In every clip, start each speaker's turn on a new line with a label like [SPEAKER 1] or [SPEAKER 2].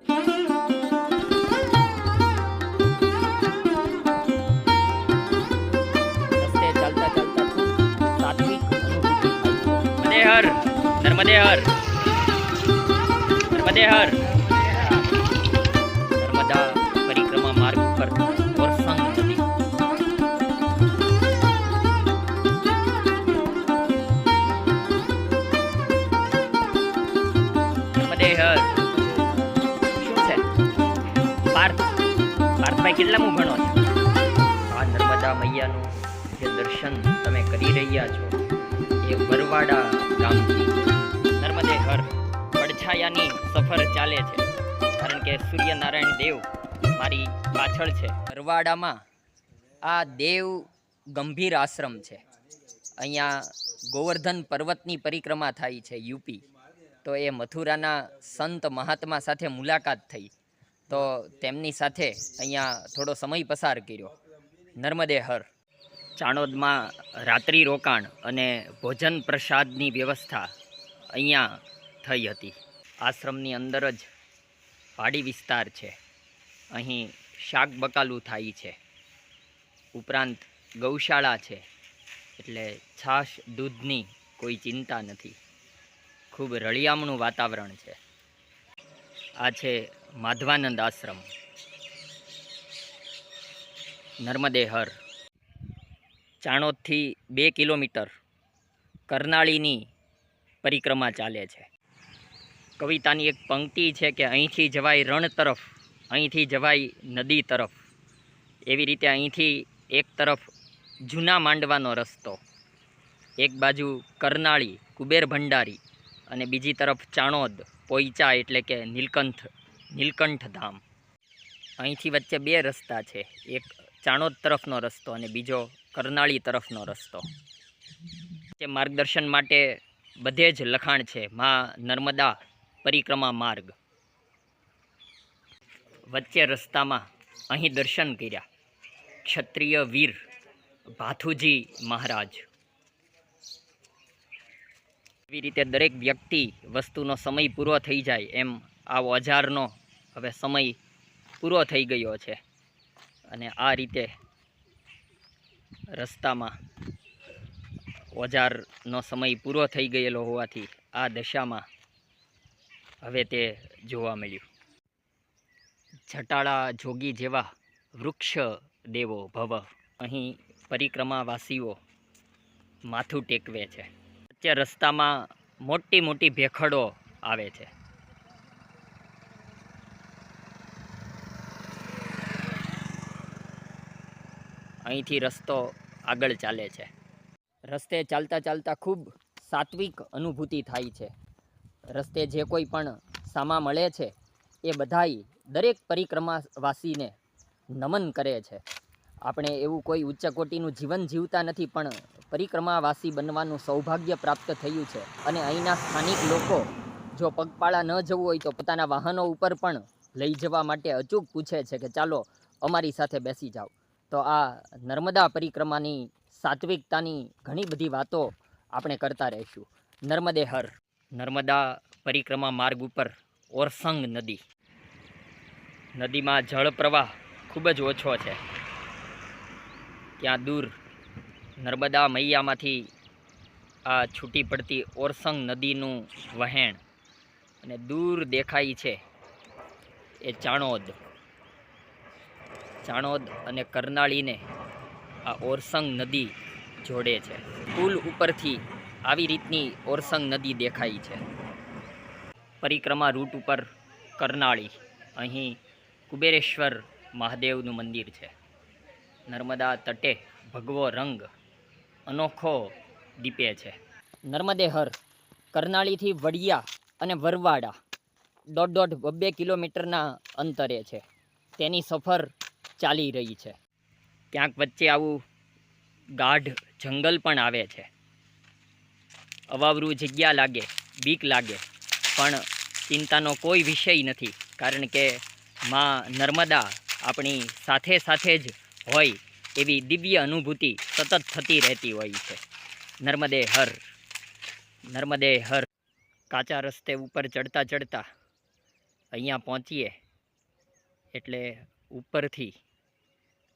[SPEAKER 1] રસ્તે ચાલતા ચાલતા ખૂબ સાત્વિક અનુભૂતિ થાય છે. નર્મદે હર, નર્મદે હર, નર્મદા પરિક્રમા માર્ગ પર ઓરસંગ નદી. નર્મદે હર. શું છે પાર્થભાઈ કેટલામું ભણો છો? આ નર્મદા મૈયાનું જે દર્શન તમે કરી રહ્યા છો એ વરવાડા ગામથી નર્મદે હર પડછાયાની સફર ચાલે છે, કારણ કે સૂર્યનારાયણ દેવ મારી પાછળ છે. વરવાડામાં આ દેવ ગંભીર આશ્રમ છે. અહીંયા ગોવર્ધન પર્વતની પરિક્રમા થાય છે યુપી. તો એ મથુરાના સંત મહાત્મા સાથે મુલાકાત થઈ, તો તેમની સાથે અહીંયા થોડો સમય પસાર કર્યો. નર્મદે હર. ચાણોદમાં રાત્રિ રોકાણ અને ભોજન પ્રસાદની વ્યવસ્થા અહીંયા થઈ હતી. આશ્રમની અંદર જ પહાડી વિસ્તાર છે. અહીં શાક બકાલું થાય છે, ઉપરાંત ગૌશાળા છે, એટલે છાશ દૂધની કોઈ ચિંતા નથી. ખૂબ રળિયામણું વાતાવરણ છે. આ છે માધવાનંદ આશ્રમ. નર્મદે હર. ચાણોદથી 2 કિલોમીટર કરનાળીની પરિક્રમા ચાલે છે. કવિતાની એક પંક્તિ છે કે અહીંથી જવાય રણ તરફ, અહીંથી જવાય નદી તરફ. એવી રીતે અહીંથી એક તરફ જૂના માંડવાનો રસ્તો, એક બાજુ કરનાળી કુબેર ભંડારી અને બીજી તરફ ચાણોદ પોઈચા એટલે કે નીલકંઠ ધામ. અહીંથી વચ્ચે 2 રસ્તા છે, એક ચાણોદ તરફનો રસ્તો અને બીજો કરનાળી તરફનો રસ્તો. તે માર્ગદર્શન માટે બધે જ લખાણ છે માં નર્મદા પરિક્રમા માર્ગ. વચ્ચે રસ્તામાં અહીં દર્શન કર્યા ક્ષત્રિય વીર ભાથુજી મહારાજ. એવી રીતે દરેક વ્યક્તિ વસ્તુનો સમય પૂરો થઈ જાય એમ આ ઓજારનો હવે સમય પૂરો થઈ ગયો છે, અને આ રીતે રસ્તામાં ઓજારનો સમય પૂરો થઈ ગયેલો હોવાથી આ દશામાં હવે તે જોવા મળ્યું. જટાળા જોગી જેવા વૃક્ષ દેવો ભવ. અહીં પરિક્રમાવાસીઓ માથું ટેકવે છે. વચ્ચે રસ્તામાં મોટી મોટી ભેખડો આવે છે. અહીંથી રસ્તો આગળ ચાલે છે. રસ્તે ચાલતા ચાલતા ખૂબ સાત્વિક અનુભૂતિ થાય છે. રસ્તે જે કોઈ પણ સામા મળે છે એ બધાય દરેક પરિક્રમાવાસીને નમન કરે છે. આપણે એવું કોઈ ઉચ્ચ કોટીનું જીવન જીવતા નથી, પણ પરિક્રમાવાસી બનવાનું સૌભાગ્ય પ્રાપ્ત થયું છે. અને અહીંના સ્થાનિક લોકો જો પગપાળા ન જવું હોય તો પોતાના વાહનો ઉપર પણ લઈ જવા માટે અચૂક પૂછે છે કે ચાલો અમારી સાથે બેસી જાઓ. તો આ નર્મદા પરિક્રમાની સાત્વિકતાની ઘણી બધી વાતો આપણે કરતા રહીશું. નર્મદે હર. નર્મદા પરિક્રમા માર્ગ ઉપર ઓરસંગ નદી. નદીમાં જળ પ્રવાહ ખૂબ જ ઓછો છે. ત્યાં દૂર નર્મદા મૈયામાંથી આ છૂટી પડતી ઓરસંગ નદીનું વહેણ અને દૂર દેખાય છે એ ચાણોદ. ચાણોદ અને કરનાળીને આ ઓરસંગ નદી જોડે છે. પુલ ઉપરથી આવી રીતની ઓરસંગ નદી દેખાય છે. પરિક્રમા રૂટ ઉપર કરનાળી, અહીં કુબેરેશ્વર મહાદેવનું મંદિર છે. નર્મદા તટે ભગવો રંગ અનોખો દીપે છે. નર્મદે હર. કરનાળીથી વડિયા અને વરવાડા 1.5-2 કિલોમીટરના અંતરે છે. તેની સફર ચાલી રહી છે. ક્યાંક વચ્ચે આવું ગાઢ જંગલ પણ આવે છે. અવાવરું જગ્યા લાગે, બીક લાગે, પણ ચિંતાનો કોઈ વિષય નથી, કારણ કે માં નર્મદા આપણી સાથે સાથે જ હોય એવી દિવ્ય અનુભૂતિ સતત થતી રહેતી હોય છે. નર્મદે હર. નર્મદે હર. કાચા રસ્તે ઉપર ચડતા ચડતા અહીંયા પહોંચીએ એટલે ઉપરથી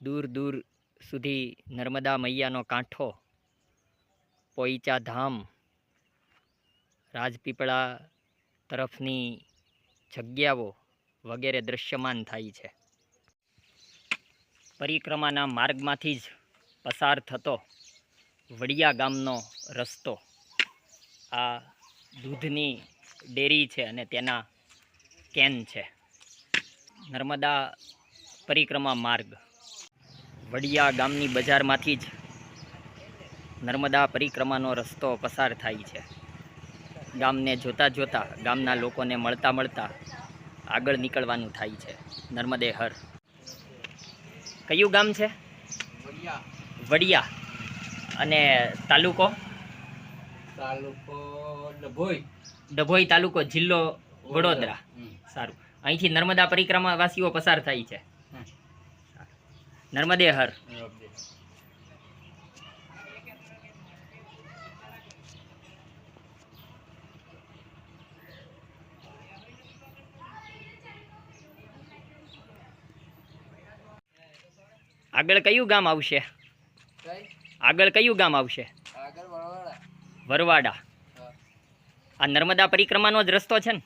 [SPEAKER 1] દૂર દૂર સુધી નર્મદા મૈયાનો કાંઠો, પોઈચા ધામ, રાજપીપળા તરફની જગ્યાઓ વગેરે દૃશ્યમાન થાય છે. પરિક્રમાના માર્ગમાંથી જ પસાર થતો વડિયા ગામનો રસ્તો આ દૂધની ડેરી છે અને તેના કેન છે. નર્મદા પરિક્રમા માર્ગ વડિયા ગામની બજારમાંથી જ નર્મદા પરિક્રમાનો રસ્તો પસાર થાય છે. ગામને જોતા જોતા, ગામના લોકોને મળતા મળતા આગળ નીકળવાનું થાય છે. નર્મદે હર. કયું ગામ છે? વડિયા. અને તાલુકો? ડભોઈ તાલુકો, જિલ્લો વડોદરા. સારું. અહીંથી નર્મદા પરિક્રમા વાસીઓ પસાર થાય છે. નર્મદે હર. આગળ કયું ગામ આવશે? આગળ કયું ગામ આવશે? વરવાડા. આ નર્મદા પરિક્રમાનો જ રસ્તો છે ને?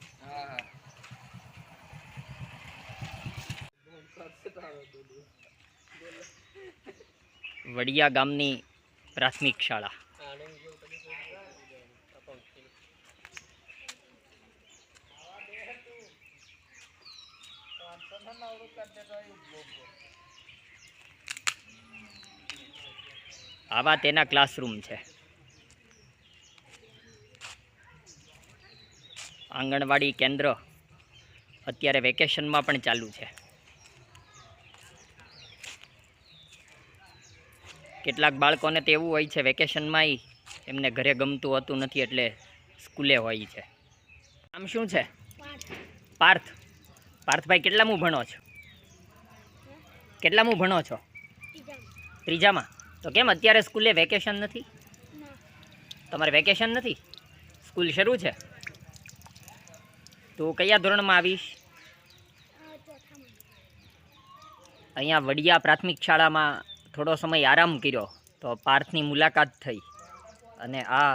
[SPEAKER 1] વડિયા ગામની પ્રાથમિક શાળા. આવા તેના ક્લાસરૂમ છે. આંગણવાડી કેન્દ્ર અત્યારે વેકેશનમાં પણ ચાલુ છે. કેટલાક બાળકોને તો એવું હોય છે વેકેશનમાં એમને ઘરે ગમતું હોતું નથી એટલે સ્કૂલે હોય છે. આમ શું છે? પાર્થ. પાર્થભાઈ કેટલામું ભણો છો? કેટલામું ભણો છો? ત્રીજામાં. તો કેમ અત્યારે સ્કૂલે વેકેશન નથી? તમારે વેકેશન નથી? સ્કૂલ શરૂ છે? તો કયા ધોરણમાં આવીશ? અહીંયા વડિયા પ્રાથમિક શાળામાં થોડો સમય આરામ કર્યો તો પાર્થની મુલાકાત થઈ અને આ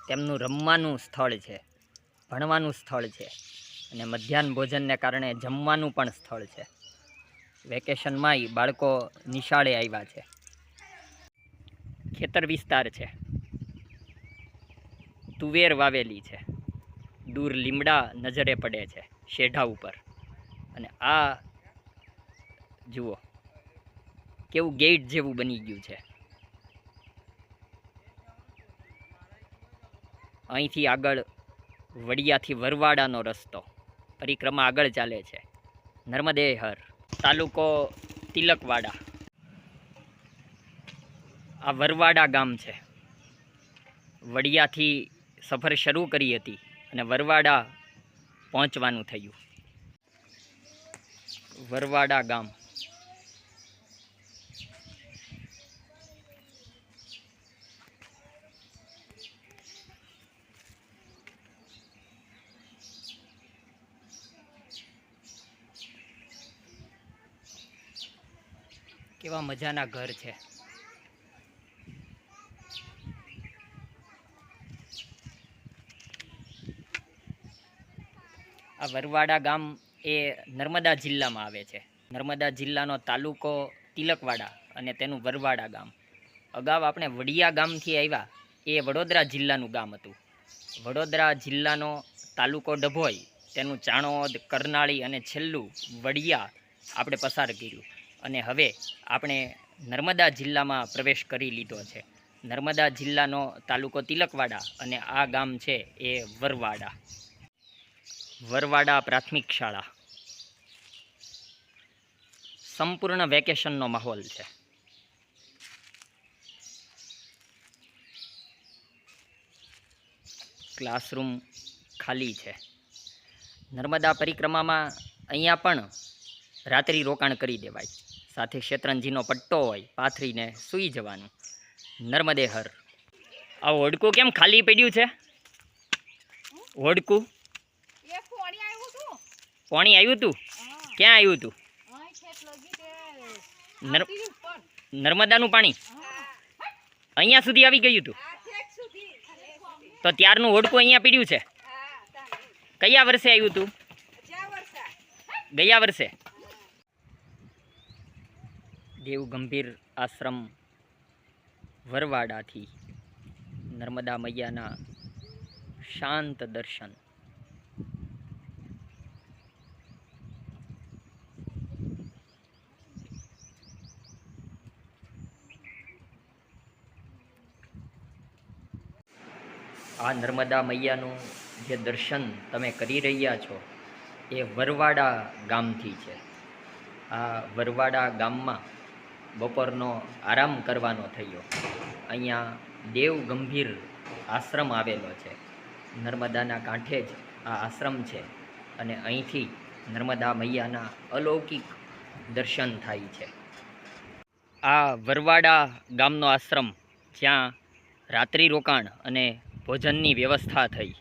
[SPEAKER 1] તેમનું રમવાનું સ્થળ છે, ભણવાનું સ્થળ છે અને મધ્યાહન ભોજનને કારણે જમવાનું પણ સ્થળ છે. વેકેશનમાં બાળકો નિશાળે આવ્યા છે. ખેતર વિસ્તાર છે, તુવેર વાવેલી છે, દૂર લીમડા નજરે પડે છે શેઢા ઉપર. અને આ જુઓ કેવું ગેટ જેવું બની ગયું છે. અહીંથી આગળ વડિયાથી વરવાડાનો રસ્તો, પરિક્રમા આગળ ચાલે છે. નર્મદે હર. તાલુકો તિલકવાડા. આ વરવાડા ગામ છે. વડિયાથી સફર શરૂ કરી હતી અને વરવાડા પહોંચવાનું થયું. વરવાડા ગામ. કેવા મજાના ઘર છે. આ વરવાડા ગામ એ નર્મદા જિલ્લામાં આવે છે. નર્મદા જિલ્લાનો તાલુકો તિલકવાડા અને તેનું વરવાડા ગામ. અગાઉ આપણે વડિયા ગામથી આવ્યા એ વડોદરા જિલ્લાનું ગામ હતું. વડોદરા જિલ્લાનો તાલુકો ડભોઈ, તેનું ચાણોદ, કરનાળી અને છેલ્લું વડિયા આપણે પસાર કર્યું. અને હવે આપણે નર્મદા જિલ્લામાં પ્રવેશ કરી લીધો છે. નર્મદા જિલ્લાનો તાલુકો તિલકવાડા અને આ ગામ છે એ વરવાડા. વરવાડા પ્રાથમિક શાળા. સંપૂર્ણ વેકેશનનો માહોલ છે. ક્લાસરૂમ ખાલી છે. નર્મદા પરિક્રમામાં અહીંયા પણ રાત્રિ રોકાણ કરી દેવાય. સાથે શેતરંજીનો પટ્ટો હોય, પાથરીને સૂઈ જવાનું. નર્મદે હર. આ હોડકું કેમ ખાલી પડ્યું છે? હોડકું પાણી આવ્યું હતું? ક્યાં આવ્યું હતું? નર્મદાનું પાણી અહીંયા સુધી આવી ગયું હતું? તો ત્યારનું હોડકું અહીંયા પીડ્યું છે? કયા વર્ષે આવ્યું હતું? ગયા વર્ષે. દેવ ગંભીર આશ્રમ વરવાડાથી નર્મદા મૈયાના શાંત દર્શન. આ નર્મદા મૈયાનું જે દર્શન તમે કરી રહ્યા છો એ વરવાડા ગામથી છે. આ વરવાડા ગામમાં બપોરનો આરામ કરવાનો થયો. અહીંયા દેવ ગંભીર આશ્રમ આવેલો છે. નર્મદાના કાંઠે જ આ આશ્રમ છે અને અહીંથી નર્મદા મૈયાના અલૌકિક દર્શન થાય છે. આ વરવાડા ગામનો આશ્રમ જ્યાં રાત્રિ રોકાણ અને ભોજનની વ્યવસ્થા થઈ.